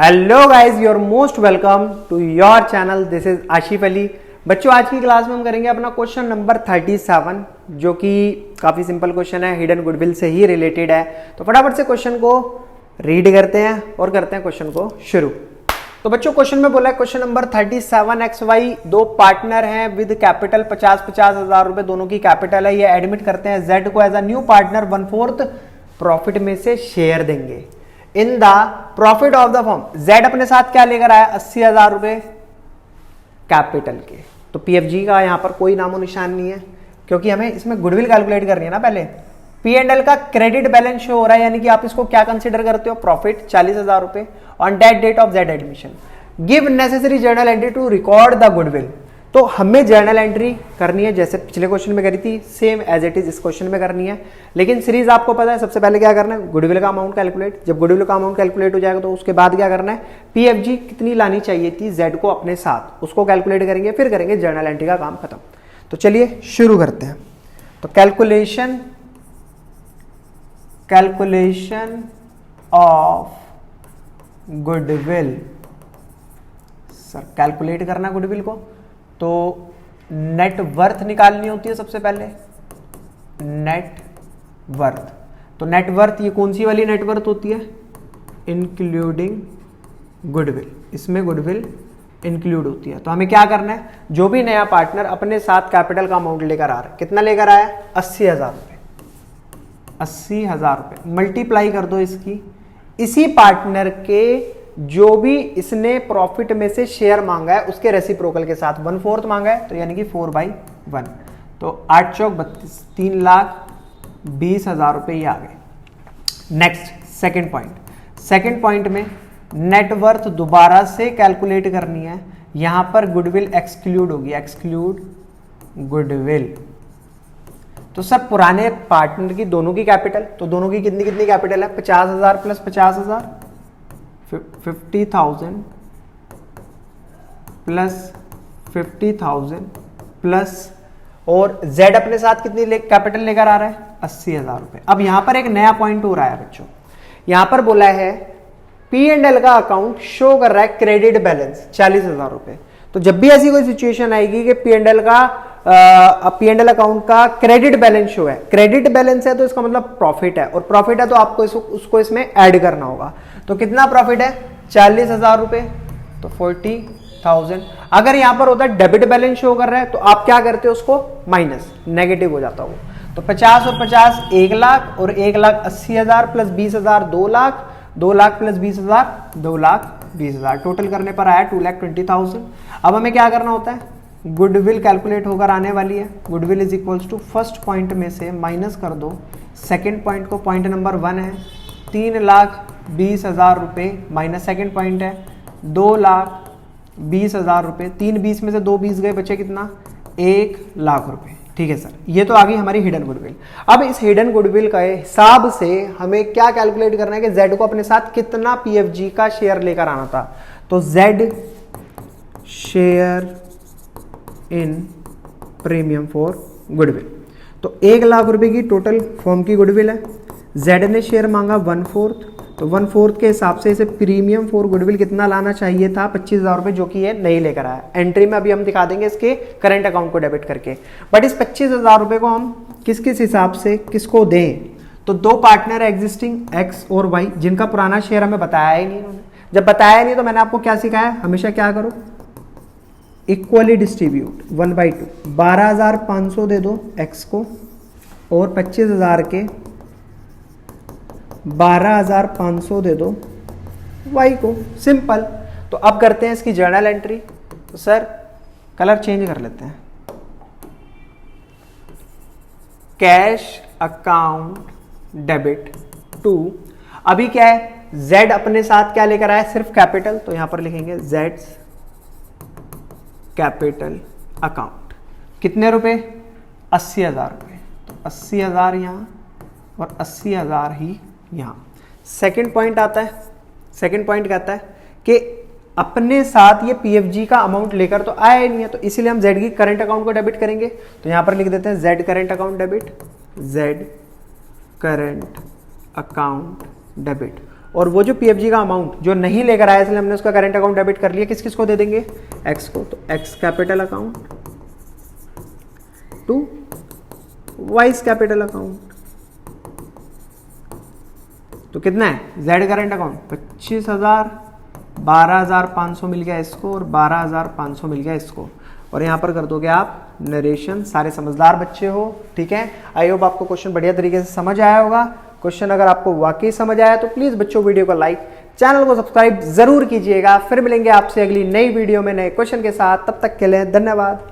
Hello guys, your most welcome to your channel. This is Ashif Ali. बच्चों, आज की class में हम करेंगे अपना क्वेश्चन नंबर 37, जो कि काफ़ी सिंपल क्वेश्चन है, हिडन गुडविल से ही रिलेटेड है। तो फटाफट से क्वेश्चन को रीड करते हैं और करते हैं क्वेश्चन को शुरू। तो बच्चों, क्वेश्चन में बोला है क्वेश्चन नंबर 37 XY दो पार्टनर हैं विद कैपिटल 50-50 हज़ार रुपए, दोनों की कैपिटल है। ये एडमिट करते हैं जेड को as a new partner 1/4 profit में से शेयर देंगे in the profit of the firm. Z अपने साथ क्या लेकर आया? 80,000 रुपए कैपिटल के। तो पीएफजी का यहां पर कोई नामो निशान नहीं है, क्योंकि हमें इसमें गुडविल कैलकुलेट करनी है ना। पहले P&L का क्रेडिट बैलेंस शो हो रहा है, यानी कि आप इसको क्या कंसीडर करते हो? प्रॉफिट 40,000 रुपए on that date of Z admission. Give necessary journal entry to record the goodwill. तो हमें जर्नल एंट्री करनी है जैसे पिछले क्वेश्चन में करी थी, सेम एज इट इज इस क्वेश्चन में करनी है। लेकिन सीरीज आपको पता है, सबसे पहले क्या करना है? गुडविल का अमाउंट कैलकुलेट। जब गुडविल का अमाउंट कैलकुलेट हो जाएगा तो उसके बाद क्या करना है? पीएफजी कितनी लानी चाहिए थी जेड को अपने साथ, उसको कैलकुलेट करेंगे, फिर करेंगे जर्नल एंट्री का काम खत्म। तो चलिए शुरू करते हैं। तो calculation of goodwill. Sir calculate करना गुडविल को, तो नेट वर्थ निकालनी होती है सबसे पहले। नेट वर्थ, तो नेट वर्थ ये कौन सी वाली नेट वर्थ होती है? Including goodwill. इसमें गुडविल इंक्लूड होती है। तो हमें क्या करना है? जो भी नया पार्टनर अपने साथ कैपिटल का अमाउंट लेकर आ रहा है, कितना लेकर आया? 80,000 रुपए। 80,000 रुपए मल्टीप्लाई कर दो इसकी, इसी पार्टनर के जो भी इसने प्रॉफिट में से शेयर मांगा है उसके रेसिप्रोकल के साथ 1/4 मांगा है, तो यानी कि 4/1। तो 8 चौक 32, 3,20,000 रुपए ये आ गए। Next second point. Second point में नेटवर्थ दोबारा से कैलकुलेट करनी है। यहां पर गुडविल एक्सक्लूड होगी, एक्सक्लूड गुडविल। तो सर पुराने पार्टनर की दोनों की कैपिटल, तो दोनों की कितनी कितनी कैपिटल है? 50,000 प्लस 50,000, 50,000 प्लस 50,000 प्लस, और जेड अपने साथ कितनी कैपिटल लेकर आ रहा है? 80,000 रुपए। अब यहां पर एक नया पॉइंट हो रहा है बच्चों। यहां पर बोला है P&L का अकाउंट शो कर रहा है क्रेडिट बैलेंस 40,000 रुपए। तो जब भी ऐसी कोई सिचुएशन आएगी कि P&L अकाउंट का क्रेडिट बैलेंस शो है, क्रेडिट बैलेंस है तो इसका मतलब प्रॉफिट है, और प्रॉफिट है तो आपको उसको इसमें ऐड करना होगा। तो कितना प्रॉफिट है? 40,000 रुपए, तो 40,000। अगर यहां पर होता है डेबिट बैलेंस शो कर रहा है, तो आप क्या करते हो? उसको माइनस, नेगेटिव हो जाता हो। तो 50 और 50 1 लाख, और 1,80,000 plus 20,000 2 lakh, 2 lakh plus 20,000 2,20,000। Total करने पर आया 2,20,000। अब हमें क्या करना होता है? गुडविल कैलकुलेट होकर आने वाली है। Goodwill is equals to first point में से माइनस कर दो सेकंड पॉइंट को, पॉइंट नंबर 1 है 3,20,000 रुपए, माइनस सेकंड पॉइंट है 2,20,000 रुपए। 3 20 में से 2 20 गए, बचे कितना? 1 लाख रुपए। ठीक है सर, ये तो आ गई हमारी हिडन गुडविल। अब इस हिडन गुडविल के हिसाब से हमें क्या कैलकुलेट करना है कि जेड को अपने साथ कितना पीएफजी का शेयर लेकर आना था। तो Z share in premium for goodwill. तो 1 लाख रुपए की टोटल फर्म की गुडविल है। जेड ने शेयर मांगा 1/4, तो 1/4 के हिसाब से इसे प्रीमियम फॉर गुडविल कितना लाना चाहिए था? 25,000 रुपए, जो कि ये नहीं लेकर आया। एंट्री में अभी हम दिखा देंगे इसके करंट अकाउंट को डेबिट करके। बट इस 25,000 रुपए को हम किस किस हिसाब से किसको दें? तो दो पार्टनर एग्जिस्टिंग एक्स और वाई, जिनका पुराना शेयर हमें बताया ही नहीं इन्होंने। जब बताया नहीं तो मैंने आपको क्या सिखाया? हमेशा क्या करो? Equally distribute 1/2। 12,500 दे दो एक्स को, और 25,000 के 12,500 दे दो वाई को। सिंपल। तो अब करते हैं इसकी जर्नल एंट्री। तो सर कलर चेंज कर लेते हैं। कैश अकाउंट डेबिट टू, अभी क्या है? जेड अपने साथ क्या लेकर आया? सिर्फ कैपिटल, तो यहां पर लिखेंगे जेड्स कैपिटल अकाउंट। कितने रुपए? 80,000 रुपए। तो 80,000 यहां और 80,000 ही यहां। सेकंड पॉइंट आता है, सेकंड पॉइंट कहता है कि अपने साथ ये पीएफजी का अमाउंट लेकर तो आया ही नहीं है, तो इसीलिए हम जेड की करंट अकाउंट को डेबिट करेंगे। तो यहां पर लिख देते हैं Z current account debit, Z current account debit. और वो जो पीएफजी का अमाउंट जो नहीं लेकर आया इसलिए हमने उसका करंट अकाउंट डेबिट कर लिया, किस किस को दे देंगे, एक्स को। तो X capital account to Y's capital account, तो कितना है जेड करंट अकाउंट 25,000, 12,500 मिल गया इसको और 12,500 मिल गया इसको। और यहां पर कर दोगे आप नरेशन। सारे समझदार बच्चे हो, ठीक है। आई होप आपको क्वेश्चन बढ़िया तरीके से समझ आया होगा। क्वेश्चन अगर आपको वाकई समझ आया तो प्लीज बच्चों वीडियो को लाइक, चैनल को सब्सक्राइब जरूर कीजिएगा। फिर मिलेंगे आपसे अगली नई वीडियो में नए क्वेश्चन के साथ, तब तक के लिए धन्यवाद।